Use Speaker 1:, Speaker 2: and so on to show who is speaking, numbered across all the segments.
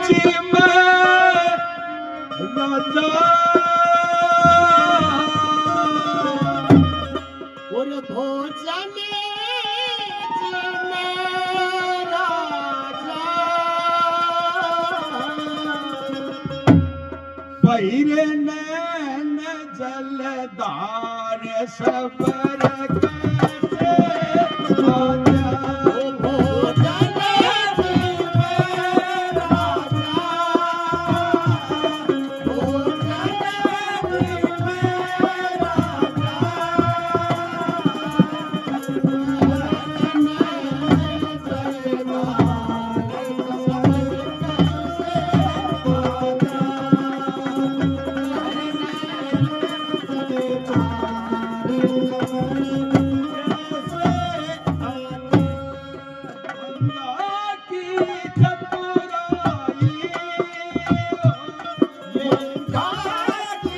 Speaker 1: जी मैं राजा
Speaker 2: और भोजन जी में राजा
Speaker 1: भैरे नैन जलधार सबर कैसे आजा
Speaker 2: ओ भोजन जी में राजा भोजन जी में
Speaker 1: गंगा की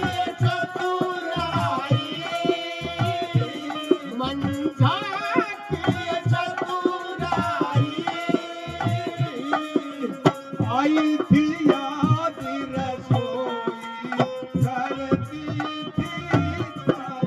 Speaker 1: चतुराई आई थी याद रसोई करती थी साजा।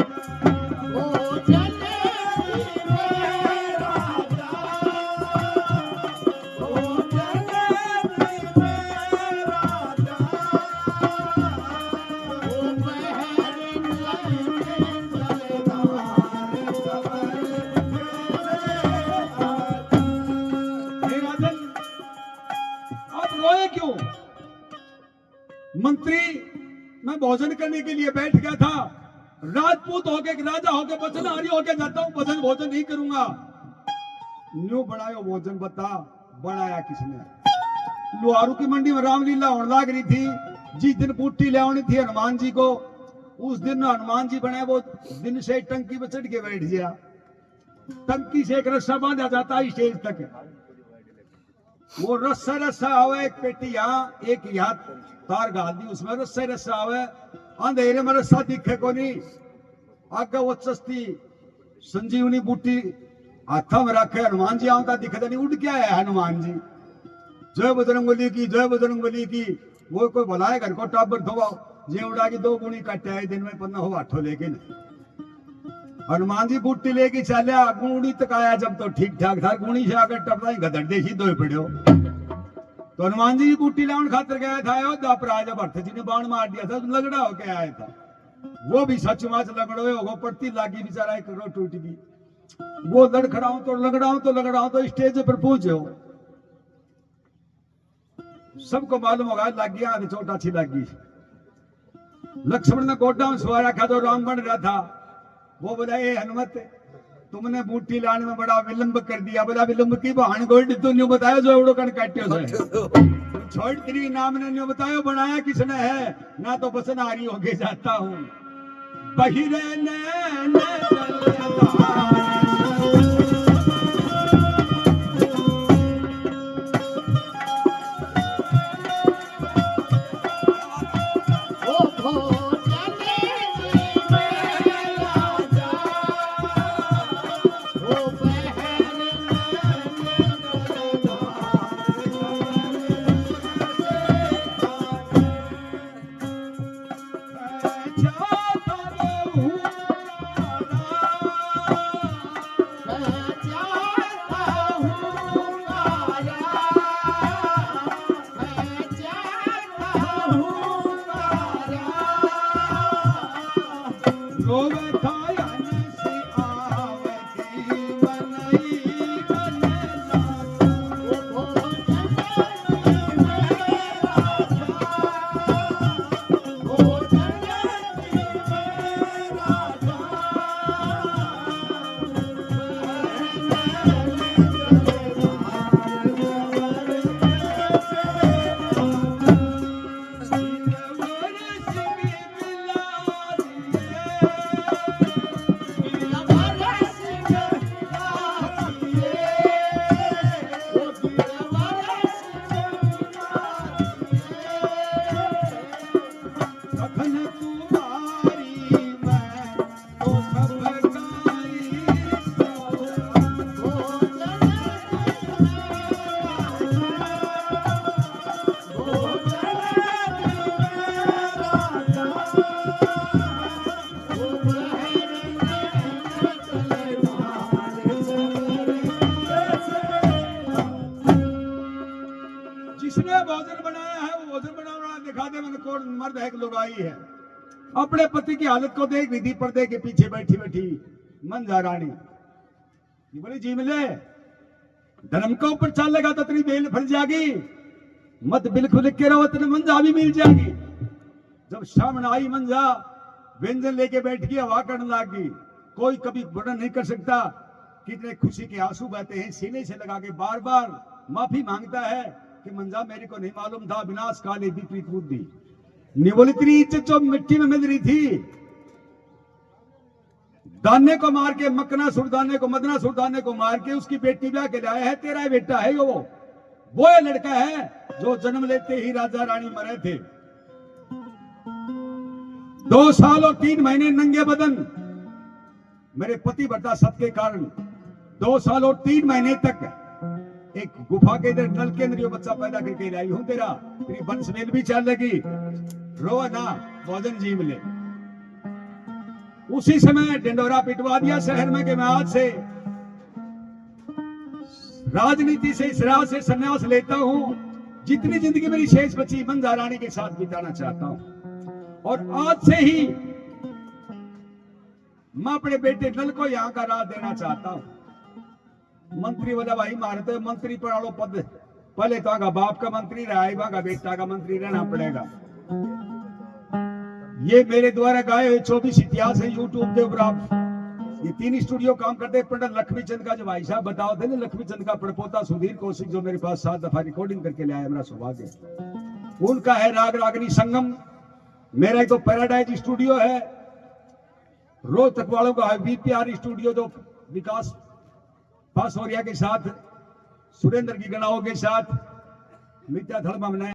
Speaker 1: हे राजन, आप रोए क्यों? मंत्री, मैं भोजन करने के लिए बैठ गया था। राजपूत होके राजा होके वचनहारी होके जाता हूँ, भोजन भोजन नहीं करूंगा। न्यू बनायो भोजन, बता बनाया किसने? लुहारू की मंडी में रामलीला होने लाग रही थी। जिस दिन बूटी ले आनी थी हनुमान जी को, उस दिन हनुमान जी बने, वो दिन से टंकी पे चढ़ के बैठ गया। टंकी से एक रस्सा बांधा जाता है स्टेज तक। वो रस्सा रस्सा आवे, एक पेटी यहाँ एक यहाँ तार गाल दी, उसमें रस्सा रस्सा आवे। अंधेरे में रस्सा दिखे को नहीं। आगे वो चस्ती संजीवनी बूटी हाथा में रखे, हनुमान जी आता दिखता नहीं। उड़ क्या है हनुमान जी, जय बजरंगबली की, जय बजरंगबली की। वो कोई बुलाए घर को टाबर धोवा, जे उड़ा की 2 गुणी कटे आए दिन में 15 हो 8 लेके नहीं। हनुमान जी बूटी लेके चलिया, गुणी तक आया जब तो ठीक ठाक था। गुणी से आकर टपरा गदड़ देखी दो पड़ो। तो हनुमान जी बूटी लाने खातर गया था अयोध्या, पर आज भरत जी ने बाण मार दिया था, तो लगड़ा होके आया था। वो भी सचमुच लगड़ो होगा, पड़ती लागी बेचारा, एक करो टूट गई। वो लड़खड़ाऊं तो लगड़ाऊं तो लगड़ाऊं तो स्टेज पर पूछो, सबको मालूम होगा लग गया, चोट अच्छी लगी। लक्ष्मण ने गोड्डा में सवार रखा तो राम बन रहा था। वो बोला, ए हनुमत, तुमने बूटी लाने में बड़ा विलंब कर दिया। बोला, विलंब की बहान गोल्ड तो न्यू बताया जो एवड़ो कण काट्यो से छोड़ तेरी नाम ने न्यू बतायो, बनाया किसने है? ना तो बसन आ रही होके जाता हूँ। बहिरे ने जिसने भोजन बनाया है वो भोजन बनाने वाला दिखा दे मैंने कौन मर्द है कि लुगाई है। अपने पति की हालत को देख, विधि पर्दे के पीछे बैठी बैठी मंजा रानी ये बोली जी मिले धर्म के ऊपर चलेगा तो तेरी बेल फल जाएगी, मत बिल्कुल लिख के रहो तेरे मंजा भी मिल जाएगी। जब सामने आई मंजा व्यंजन लेके बैठ गई, हवा करने लग गई। कोई कभी वर्णन नहीं कर सकता कितने खुशी के आंसू बहते हैं, सीने से लगा के बार बार माफी मांगता है कि मंजा मेरे को नहीं मालूम था, विनाश काले विपरीत बुद्धि। निवोली तेरी इज्जत जो मिट्टी में मिल रही थी, दाने को मार के मकना सुरदाने को मदना सुरदाने को मार के उसकी बेटी ब्याह के लाया है। तेरा बेटा है वो लड़का है जो जन्म लेते ही राजा रानी मरे थे। 2 साल और 3 महीने नंगे बदन मेरे पति बता सत के कारण 2 साल और 3 महीने तक एक गुफा के इधर नल के अंदर ये बच्चा पैदा करके लाई हूं। तेरी वंशमेल भी चल लगी, रो ना भोजन जी मिले। उसी समय डिंडोरा पिटवा दिया शहर में कि मैं आज से राजनीति से, इस राह से संन्यास लेता हूं। जितनी जिंदगी मेरी शेष बची मंजा रानी के साथ बिताना चाहता हूं और आज से ही मैं अपने बेटे नल को यहां का राह देना चाहता हूं। मंत्री वाला भाई मारते मंत्री पर आलो पद पहले तो आगा बाप का मंत्री रहा है, आगा बेटा का मंत्री रहना पड़ेगा। ये मेरे द्वारा गाए हुए 24 इतिहास है यूट्यूब के ऊपर। आप ये 3 स्टूडियो काम करते हैं। पंडित लक्ष्मी चंद का जो भाई साहब बताओ थे ना, लक्ष्मी चंद का पड़पोता सुधीर कौशिक जो मेरे पास 7 दफा रिकॉर्डिंग करके ले आया, मेरा सौभाग्य। उनका है राग रागनी संगम। मेरा एक तो पैराडाइज स्टूडियो है, रोहतक वालों का है VPR स्टूडियो जो विकास पासौरिया के साथ, सुरेंद्र की गणाओं के साथ मित्या धर्मा बनाए।